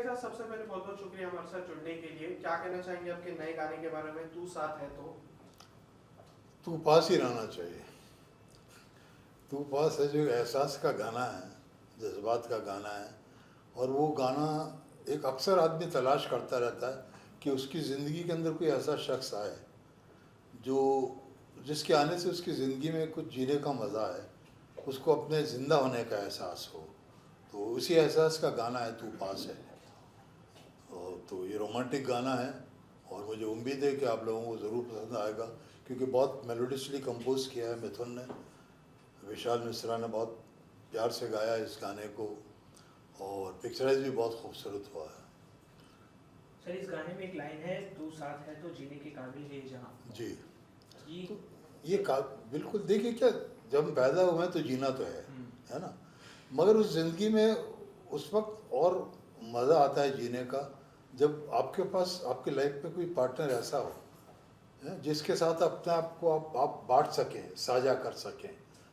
साहब, सबसे पहले बहुत बहुत शुक्रिया हमारे साथ जुड़ने के लिए। क्या कहना चाहेंगे आपके नए गाने के बारे में, तू साथ है तो? तू पास ही रहना चाहिए। तू पास है जो एहसास का गाना है, जज्बात का गाना है। और वो गाना एक अक्सर आदमी तलाश करता रहता है कि उसकी ज़िंदगी के अंदर कोई ऐसा शख्स आए जो जिसके आने से उसकी ज़िंदगी में कुछ जीने का मज़ा है, उसको अपने ज़िंदा होने का एहसास हो। तो उसी एहसास का गाना है तू पास है। और तो ये रोमांटिक गाना है और मुझे उम्मीद है कि आप लोगों को ज़रूर पसंद आएगा, क्योंकि बहुत मेलोडियसली कंपोज किया है मिथुन ने। विशाल मिश्रा ने बहुत प्यार से गाया इस गाने को और पिक्चराइज भी बहुत खूबसूरत हुआ है। सर, इस गाने में एक लाइन है, तू साथ है तो जीने के काबिल है जहाँ। जी, ये तो ये का बिल्कुल देखिए, क्या जब हम पैदा हुए हैं तो जीना तो है ना, मगर उस ज़िंदगी में उस वक्त और मज़ा आता है जीने का जब आपके पास आपकी लाइफ में कोई पार्टनर ऐसा हो जिसके साथ अपने आप को आप बांट सकें, साझा कर सकें।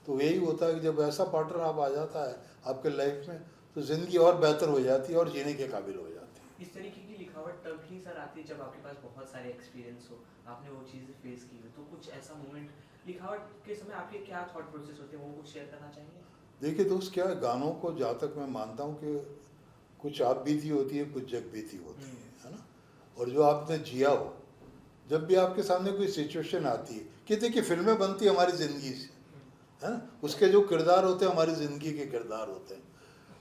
तो यही होता है कि जब ऐसा पार्टनर आप आ जाता है आपके लाइफ में तो ज़िंदगी और बेहतर हो जाती है और जीने के काबिल हो जाती है। इस तरीके की लिखावट तब ही सर आती है जब आपके पास बहुत सारे एक्सपीरियंस हो, आपने वो चीज़ें फेस की हो। तो कुछ ऐसा मोमेंट लिखावट के समय आपके क्या थॉट प्रोसेस होते हैं, वो कुछ शेयर करना चाहेंगे? देखिए दोस्त, क्या है, गानों को जहाँ तक मैं मानता हूँ कि कुछ आप बीती होती है, कुछ जग बीती होती है ना। और जो आपने जिया हो, जब भी आपके सामने कोई सिचुएशन आती है, कि देखिए फिल्में बनती है हमारी ज़िंदगी से, है ना, उसके जो किरदार होते हैं हमारी ज़िंदगी के किरदार होते हैं,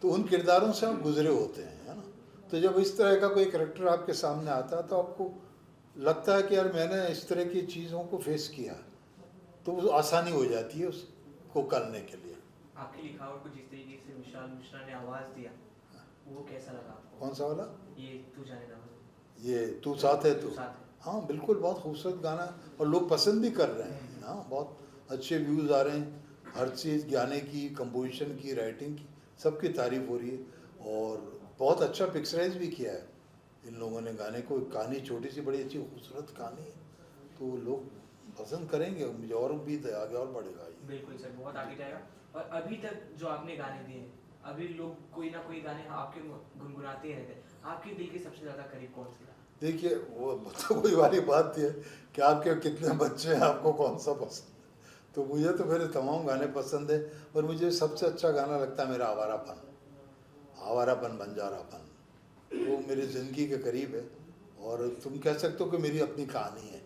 तो उन किरदारों से आप गुजरे होते हैं, है ना। तो जब इस तरह का कोई करेक्टर आपके सामने आता है तो आपको लगता है कि यार मैंने इस तरह की चीज़ों को फेस किया, तो वो आसानी हो जाती है उसको करने के लिए। आपकी लिखावट को जिस तरीके से विशाल मिश्रा ने आवाज़ दिया, वो कैसा लगा आपको? कौन सा वाला? ये तू जाने ना, ये तू साथ है तू? साथ है। हाँ बिल्कुल, बहुत खूबसूरत गाना है और लोग पसंद भी कर रहे हैं। हाँ, बहुत अच्छे व्यूज़ आ रहे हैं, हर चीज़ गाने की, कंपोजिशन की, राइटिंग की, सबकी तारीफ हो रही है और बहुत अच्छा पिक्चराइज भी किया है इन लोगों ने गाने को। कहानी छोटी सी बड़ी अच्छी खूबसूरत कहानी है, तो लोग पसंद करेंगे, मुझे और भी आगे और बढ़ेगा ये। बिल्कुल सर, बहुत आगे जाएगा। और अभी तक जो आपने गाने दिए हैं, अभी लोग कोई ना कोई गाने आपके गुनगुनाते ही रहते हैं, आपके दिल के सबसे ज़्यादा करीब कौन से? देखिए वो तो वही वाली बात है कि आपके कितने बच्चे हैं, आपको कौन सा पसंद है। तो मुझे तो मेरे तमाम गाने पसंद है, और मुझे सबसे अच्छा गाना लगता है मेरा आवारापन, आवारापन बंजारापन। वो मेरी ज़िंदगी के करीब है और तुम कह सकते हो कि मेरी अपनी कहानी है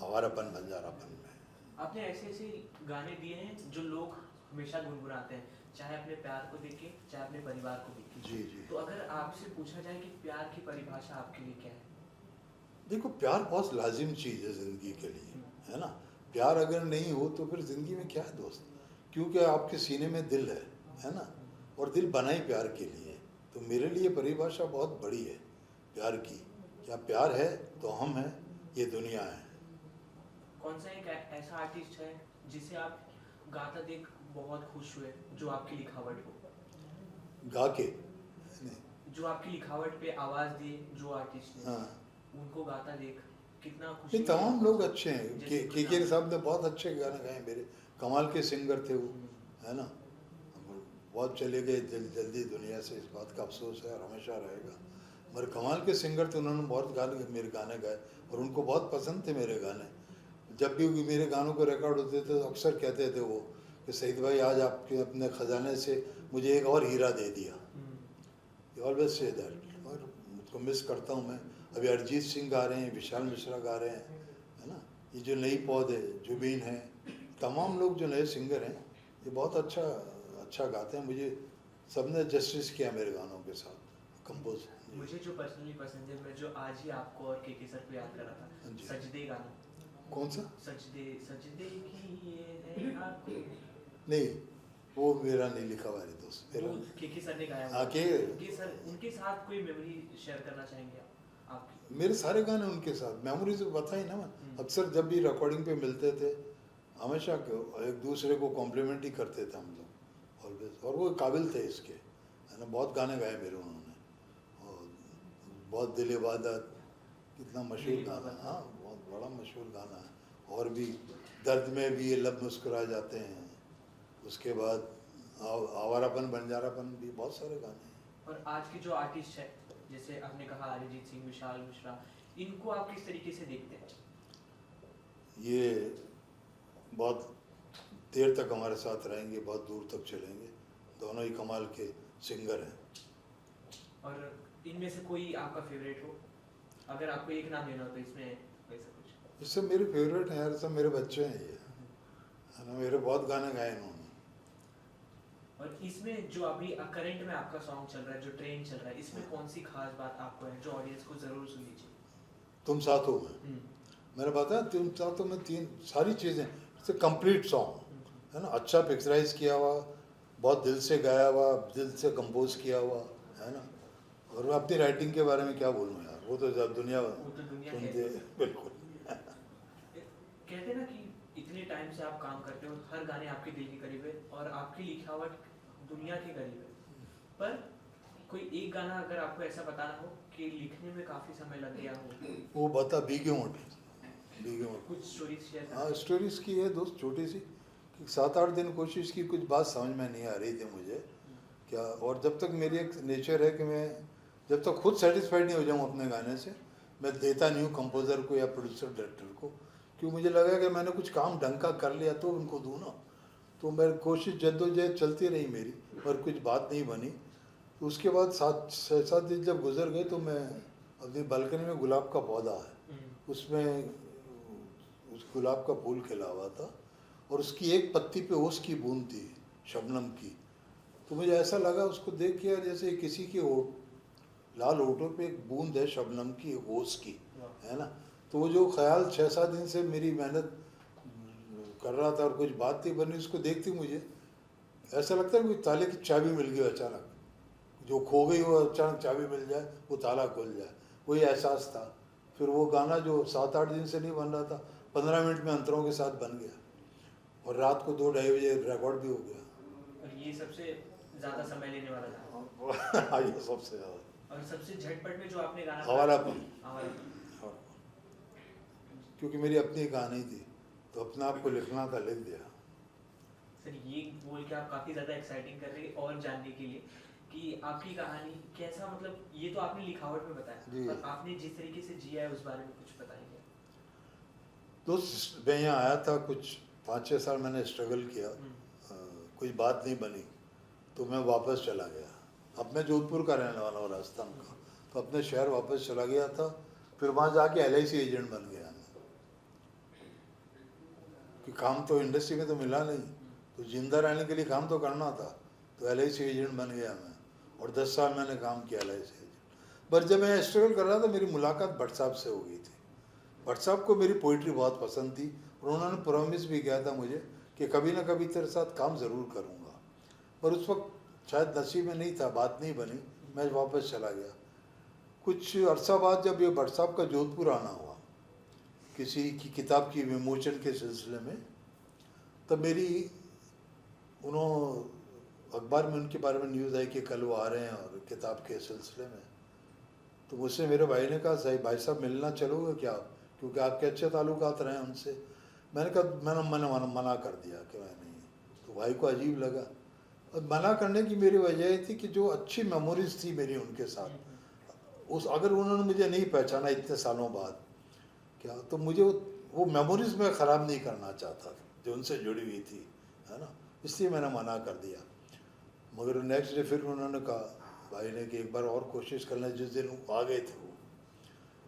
आवारापन बंजारापन में। आपने ऐसे ऐसे गाने दिए हैं जो लोग हमेशा गुनगुनाते हैं, चाहे अपने प्यार को देख के, चाहे अपने परिवार को देख के। जी जी। तो अगर आपसे पूछा जाए कि प्यार की परिभाषा आपके लिए क्या है? देखो, प्यार बहुत लाजिम चीज़ है ज़िंदगी के लिए, है ना। प्यार अगर नहीं हो तो फिर ज़िंदगी में क्या है दोस्त, क्योंकि आपके सीने में दिल है ना, और दिल बना ही प्यार के लिए। तो मेरे लिए परिभाषा बहुत बड़ी है प्यार की। क्या प्यार है तो हम हैं, ये दुनिया है। कौन सा एक ऐसा आर्टिस्ट है जिसे आप गाता देख बहुत खुश हुए, जो आपकी लिखावट हो? गा के जो आपकी लिखावट पे आवाज़ दिए, जो आर्टिस्ट ने, हाँ, उनको गाता देख कितना खुशी नहीं तमाम हुई? लोग अच्छे हैं। जैसे के साहब ने बहुत अच्छे गाने गाए, मेरे कमाल के सिंगर थे वो, है ना। बहुत चले गए जल्दी दुनिया से, इस बात का अफसोस है और हमेशा रहेगा। मगर कमाल के सिंगर थे, उन्होंने बहुत गाने मेरे गाने गाए और उनको बहुत पसंद थे मेरे गाने। जब भी मेरे गानों को रिकॉर्ड होते थे तो अक्सर कहते थे वो कि सईद भाई आज आपके अपने ख़जाने से मुझे एक और हीरा दे दिया। Always say that. और मुझको मिस करता हूँ मैं। अभी अरिजीत सिंह गा रहे हैं, विशाल मिश्रा गा रहे हैं, है ना। ये जो नई पौध है, जुबीन है, तमाम लोग जो नए सिंगर हैं ये बहुत अच्छा गाते हैं। मुझे सबने जस्टिस किया मेरे गानों के साथ कंपोज। मुझे जो पर्सनली पसंद है, मैं जो आज ही आपको और के सर को याद कर रहा था, जी। सजदे गाना। कौन सा? सजदे सजदे किए हैं आंखों। नहीं, वो मेरा नहीं लिखा हुआ है दोस्त, मेरा वो के सर ने गाया हुआ। हाँ, उनके साथ कोई मेमोरी शेयर करना चाहेंगे आपकी? मेरे सारे गाने उनके साथ मेमोरीज बताई ना मैं। अक्सर जब भी रिकॉर्डिंग पे मिलते थे हमेशा एक दूसरे को कॉम्प्लीमेंट ही करते थे हम लोग ऑलवेज, और वो काबिल थे इसके, है ना। बहुत गाने गाए मेरे उन्होंने, और बहुत दिल इबादत, कितना मशहूर गाना, हाँ बहुत बड़ा मशहूर गाना है। और भी दर्द में भी ये लब मुस्कुरा जाते हैं, उसके बाद आवारापन बंजारापन भी, बहुत सारे गाने हैं। और आज के जो आर्टिस्ट है जैसे आपने कहा अरिजीत सिंह, विशाल मिश्रा, इनको आप किस तरीके से देखते हैं? ये बहुत देर तक हमारे साथ रहेंगे, बहुत दूर तक चलेंगे, दोनों ही कमाल के सिंगर हैं। और इनमें से कोई आपका फेवरेट हो, अगर आपको एक नाम लेना हो तो इसमें ऐसा कुछ? इससे मेरे फेवरेट हैं यार, सब मेरे बच्चे हैं ये, है ना। मेरे बहुत गाने गाए इन्होंने। और इसमें जो अभी करंट में आपका सॉन्ग चल रहा है, जो ट्रेंड चल रहा है, इसमें कौन सी खास बात आपको है जो ऑडियंस को जरूर सुननी चाहिए? तुम साथ हो में, मैंने बताया तुम साथ हो में तीन सारी चीज़ें, इट्स कंप्लीट सॉन्ग, है ना। अच्छा पिक्चराइज किया हुआ, बहुत दिल से गाया हुआ, दिल से कंपोज किया हुआ, है ना। और मैं अपनी राइटिंग के बारे में क्या बोलूँ यार, वो तो जब दुनिया सुनती है। बिल्कुल। कहते हैं ना कि इतने टाइम से आप काम करते हो, हर गाने आपके दिल के करीब है और आपकी लिखावट दुनिया के करीब है, पर कोई एक गाना अगर आपको ऐसा बताना हो कि लिखने में काफी समय लग गया हो, वो बता बीगे ऊँट, बीगे ऊँट। कुछ स्टोरीज शेयर हाँ स्टोरीज की है दोस्त, छोटी सी, कि 7-8 दिन कोशिश की, कुछ बात समझ में नहीं आ रही थी मुझे क्या। और जब तक मेरी एक नेचर है कि मैं जब तक खुद सेटिस्फाइड नहीं हो जाऊँ अपने गाने से, मैं देता नहीं हूँ कंपोज़र को या प्रोड्यूसर डायरेक्टर को, क्यों मुझे लगा कि मैंने कुछ काम ढंग का कर लिया तो उनको दूँ ना। तो मेरी कोशिश जद्दोजहद चलती रही मेरी, पर कुछ बात नहीं बनी। तो उसके बाद 7 दिन जब गुजर गए तो मैं अपनी बालकनी में गुलाब का पौधा है, उसमें उस गुलाब का फूल खिला हुआ था और उसकी एक पत्ती पे ओस की बूंद थी, शबनम की। तो मुझे ऐसा लगा उसको देख के यार, जैसे किसी के लाल होठों पे एक बूंद है शबनम की, ओस की, है ना। तो वो जो ख्याल 6-7 दिन से मेरी मेहनत कर रहा था और कुछ बात नहीं बनी, उसको देखती मुझे ऐसा लगता है कोई ताले की चाबी मिल गई अचानक, जो खो गई वो अचानक चाबी मिल जाए, वो ताला खुल जाए, वही एहसास था। फिर वो गाना जो 7-8 दिन से नहीं बन रहा था, 15 मिनट में अंतरों के साथ बन गया और रात को 2-2:30 बजे रिकॉर्ड भी हो गया। और ये सबसे ज्यादा समय लेने वाला था। हाँ ये सबसे ज़्यादा। और सबसे झटपट में जो आपने गाना हवालापन, हवालापन। क्योंकि मेरी अपनी कहानी थी तो अपने आप को लिखना था, लिख दिया। सर ये बोल के आप काफी ज्यादा एक्साइटिंग कर रहे हैं और जानने के लिए कि आपकी कहानी कैसा, मतलब ये तो आपने लिखावट में बताया, पर आपने जिस तरीके से जिया है उस बारे में कुछ बताएंगे? दोस्त मैं यहाँ आया था, कुछ 5-6 साल मैंने स्ट्रगल किया, कोई बात नहीं बनी तो मैं वापस चला गया। अब मैं जोधपुर का रहने वाला हूँ, राजस्थान का, तो अपने शहर वापस चला गया था। फिर वहाँ जाके LIC एजेंट बन गया मैं, कि काम तो इंडस्ट्री में तो मिला नहीं, तो जिंदा रहने के लिए काम तो करना था, तो LIC एजेंट बन गया मैं और 10 साल मैंने काम किया LIC एजेंट। पर जब मैं स्ट्रगल कर रहा था, मेरी मुलाकात भट्ट साहब से हो गई थी। भट्ट साहब को मेरी पोइट्री बहुत पसंद थी और उन्होंने प्रॉमिस भी किया था मुझे कि कभी ना कभी तेरे साथ काम ज़रूर करूँगा। पर उस वक्त शायद नसीब में नहीं था, बात नहीं बनी, मैं वापस चला गया। कुछ अरसा बाद जब ये भट्ट साहब का जोधपुर आना हुआ किसी की किताब की विमोचन के सिलसिले में, तब मेरी अखबार में उनके बारे में न्यूज़ आई कि कल वो आ रहे हैं और किताब के सिलसिले में। तो मुझसे मेरे भाई ने कहा, सही भाई साहब मिलना चलोगे क्या, क्योंकि आपके अच्छे ताल्लुकात रहे हैं उनसे। मैंने कहा मैंने मना कर दिया कि मैं नहीं। तो भाई को अजीब लगा, और मना करने की मेरी वजह ये थी कि जो अच्छी मेमोरीज थी मेरी उनके साथ, उस अगर उन्होंने मुझे नहीं पहचाना इतने सालों बाद क्या, तो मुझे वो मेमोरीज में ख़राब नहीं करना चाहता था जो उनसे जुड़ी हुई थी, है ना। इसलिए मैंने मना कर दिया। मगर नेक्स्ट डे फिर उन्होंने कहा भाई ने कि एक बार और कोशिश कर लें, जिस दिन वो आ गए थे वो।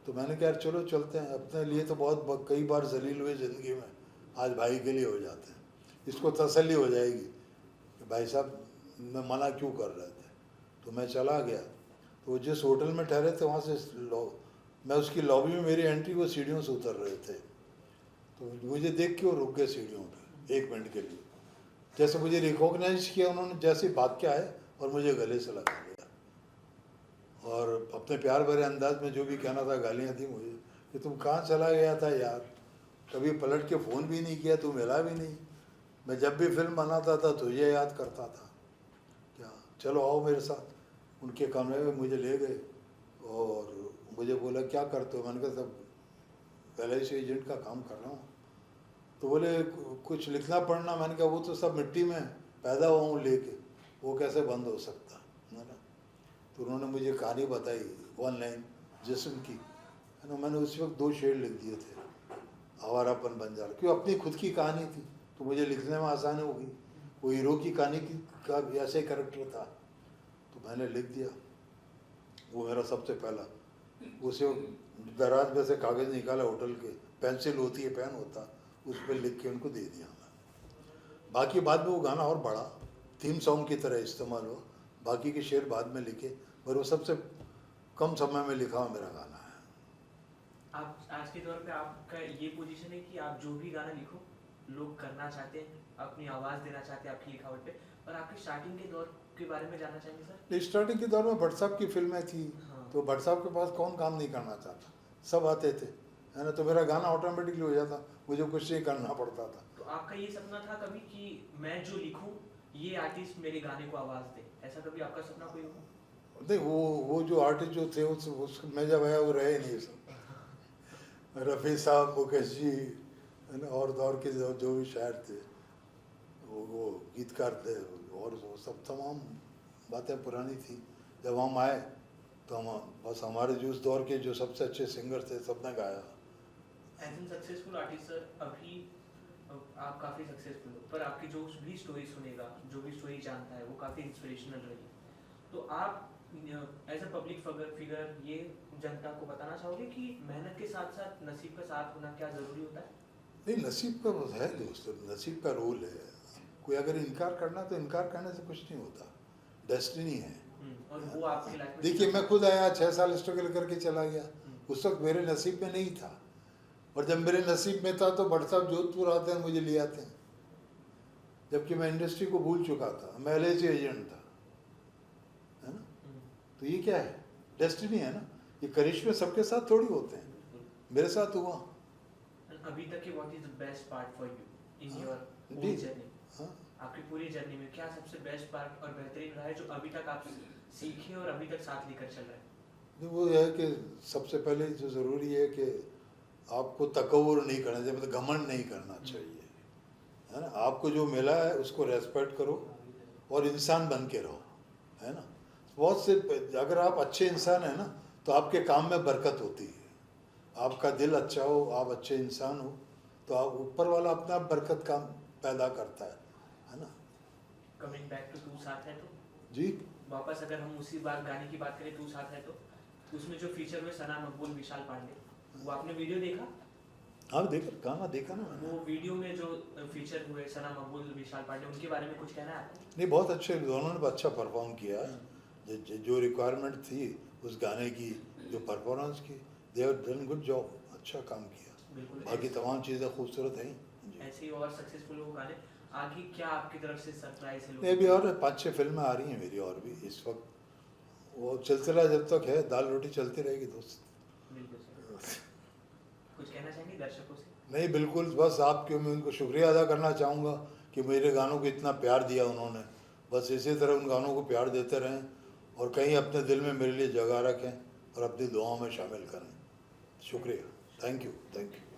तो मैंने कहा यार चलो चलते हैं, अपने लिए तो बहुत कई बार जलील हुए ज़िंदगी में, आज भाई के लिए हो जाते हैं, इसको तसल्ली हो जाएगी कि भाई साहब मैं मना क्यों कर रहे थे। तो मैं चला गया, तो वो जिस होटल में ठहरे थे वहाँ से मैं उसकी लॉबी में, मेरी एंट्री, वो सीढ़ियों से उतर रहे थे। तो मुझे देख के वो रुक गए सीढ़ियों पे 1 मिनट के लिए, जैसे मुझे रिकॉग्नाइज किया उन्होंने, जैसे भाग के आए और मुझे गले से लगा लिया और अपने प्यार भरे अंदाज में जो भी कहना था गालियाँ दी मुझे कि तुम कहाँ चला गया था यार, कभी पलट के फ़ोन भी नहीं किया, तू मिला भी नहीं, मैं जब भी फिल्म बनाता था तुझे याद करता था क्या, चलो आओ मेरे साथ। उनके कमरे में मुझे ले गए और मुझे बोला क्या करते हो, मैंने कहा सब LIC एजेंट का काम कर रहा हूँ। तो बोले कुछ लिखना पढ़ना, मैंने कहा वो तो सब मिट्टी में पैदा हुआ हूँ लेके, वो कैसे बंद हो सकता है ना। तो उन्होंने मुझे कहानी बताई 1 लाइन जिस्म की, है ना। मैंने उस वक्त 2 शेर लिख दिए थे, आवारापन बंजारा, क्यों अपनी खुद की कहानी थी तो मुझे लिखने में आसानी होगी। वो हीरो की कहानी की का भी ऐसे कैरेक्टर था तो मैंने लिख दिया। वो मेरा सबसे पहला, उसे दराज में से कागज़ निकाला होटल के, पेंसिल होती है, पेन होता, उस पर लिख के उनको दे दिया मैंने। बाकी बाद में वो गाना और बढ़ा, थीम सॉन्ग की तरह इस्तेमाल हुआ, बाकी के शेर बाद में लिखे, पर वो सबसे कम समय में लिखा हुआ मेरा गाना है। आप आज के दौर पे आपका ये पोजीशन है कि आप जो भी गाना लिखो लोग करना चाहते हैं, अपनी आवाज़ देना चाहते हैं आपकी लिखावट पे। और आपकी स्टार्टिंग के दौर के बारे में जानना चाहेंगे सर? स्टार्टिंग के दौर में भट्ट साहब की फिल्में थी, हाँ। तो भट्ट साहब के पास कौन काम नहीं करना चाहता, सब आते थे, है ना। तो मेरा गाना ऑटोमेटिकली हो जाता, मुझे कुछ नहीं करना पड़ता था। तो आपका ये सपना था कभी कि मैं जो लिखूं ये आर्टिस्ट मेरे गाने को आवाज़ दे, ऐसा कभी आपका सपना कोई हो? नहीं, वो जो आर्टिस्ट जो थे उस मैं जब आया वो रहे नहीं सब। रफ़ी साहब, मुकेश जी, है ना, और दौर के जो भी शायर थे, वो गीतकार थे, और वो सब तमाम बातें पुरानी थी। जब हम आए तो हम बस हमारे जो उस दौर के जो सबसे अच्छे सिंगर थे सबने गाया। As an successful artist sir, अभी आप काफ़ी सक्सेसफुल हो, पर आपकी जो भी स्टोरी सुनेगा, जो भी स्टोरी जानता है, वो काफ़ी इंस्पिरेशनल रही। तो आप एज अ पब्लिक फिगर ये जनता को बताना चाहोगे कि मेहनत के साथ साथ नसीब का साथ होना क्या ज़रूरी होता है? नहीं, नसीब का है दोस्त, नसीब का रोल है। कोई अगर इनकार करना तो इनकार करने से कुछ नहीं होता, डेस्टिनी है। और वो आपकी लाइफ में देखिए, मैं खुद आया 6 साल स्ट्रगल करके चला गया, उस वक्त मेरे नसीब में नहीं था, और जब मेरे नसीब में था तो भट्ट साहब जोधपुर आते हैं, मुझे ले आते हैं, जबकि मैं इंडस्ट्री को भूल चुका था, मैं LIC एजेंट था, है ना। तो ये क्या है, डेस्टिनी है ना। ये करिश्मे सबके साथ थोड़ी होते हैं, मेरे साथ हुआ। अभी तक के what is the best part for you in your जी। जर्नी? हाँ, आपकी पूरी जर्नी में क्या सबसे बेस्ट पार्ट और बेहतरीन रहा है जो अभी तक आप सीखे और अभी तक साथ लेकर चल रहे हैं? वो है कि सबसे पहले जो ज़रूरी है कि आपको तकव्वुर नहीं करना चाहिए, मतलब घमंड नहीं करना चाहिए, है ना। आपको जो मिला है उसको रेस्पेक्ट करो और इंसान बन के रहो, है ना। बहुत से, अगर आप अच्छे इंसान हैं ना तो आपके काम में बरकत होती है। आपका दिल अच्छा हो, आप अच्छे इंसान हो, तो आप ऊपर वाला अपना आप बरकत काम पैदा करता है ना। कमिंग बैक टू तू साथ है तो जी, वापस अगर हम उसी बात गाने की बात करें, तू साथ है तो उसमें जो फीचर हुए सना मकबूल विशाल पांडे, वो आपने वीडियो देखा? हाँ, देखा, गाना देखा ना मैंने। वो वीडियो में जो फीचर हुए सना मकबूल विशाल पांडे, उनके बारे में कुछ कहना है आपको? नहीं, बहुत अच्छे, दोनों ने अच्छा परफॉर्म किया। जो रिक्वायरमेंट थी उस गाने की, जो परफॉर्मेंस की, they have done good job, अच्छा काम किया। बिल्कुल। बाकी तमाम चीज़ें खूबसूरत हैं। ऐसे ही और सक्सेसफुल हो गाने। आगे क्या आपकी तरफ से सरप्राइज है? ये भी और 5-6 फिल्में आ रही हैं मेरी, और भी इस वक्त वो सिलसिला जब तक है, दाल रोटी चलती रहेगी दोस्त। बिल्कुल सर। कुछ कहना चाहेंगे दर्शकों से? नहीं, बिल्कुल, बस आपके, मैं उनको शुक्रिया अदा करना चाहूँगा कि मेरे गानों को इतना प्यार दिया उन्होंने। बस इसी तरह उन गानों को प्यार देते रहें और कहीं अपने दिल में मेरे लिए जगह रखें और अपनी दुआओं में शामिल करें। शुक्रिया, थैंक यू, थैंक यू।